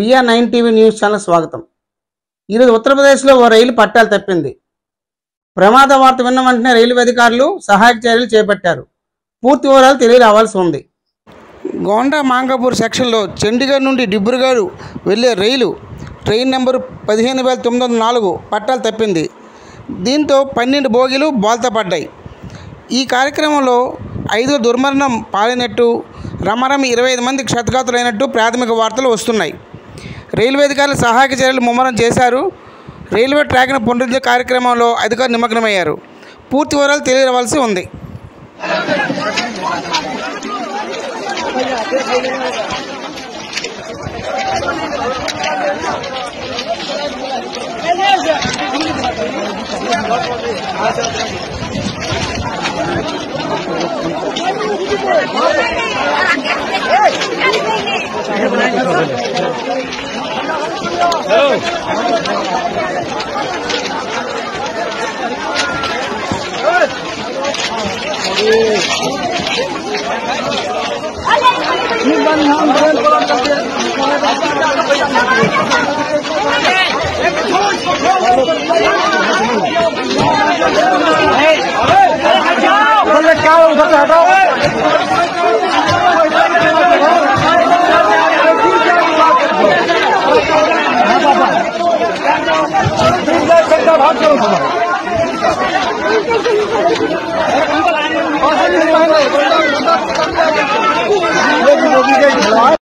BR9 TV news channel స్వాగతం. ఈరోజు ఉత్తరప్రదేశ్లో ఓ రైలు పట్టాలు తప్పింది. ప్రమాద వార్త విన్న వెంటనే రైల్వే అధికారులు సహాయక చర్యలు చేపట్టారు. పూర్తి వివరాలు తెలియరావాల్సి ఉంది. గోండా మాంగాపూర్ సెక్షన్లో చండీగఢ్ నుండి డిబ్రూగఢ్ వెళ్లే ట్రైన్ నెంబరు 15,904 పట్టాలు తప్పింది. దీంతో 12 బోగీలు బోల్తా పడ్డాయి. ఈ కార్యక్రమంలో 5 దుర్మరణం పాలైనట్టు, రమరమి 25 మంది క్షతగాతులైనట్టు ప్రాథమిక వార్తలు వస్తున్నాయి. రైల్వే అధికారులు సహాయక చర్యలు ముమ్మరం చేశారు. రైల్వే ట్రాక్ను పునరుద్ధరణ కార్యక్రమంలో అధికారులు నిమగ్నమయ్యారు. పూర్తి వివరాలు తెలియవలసి ఉంది. क्या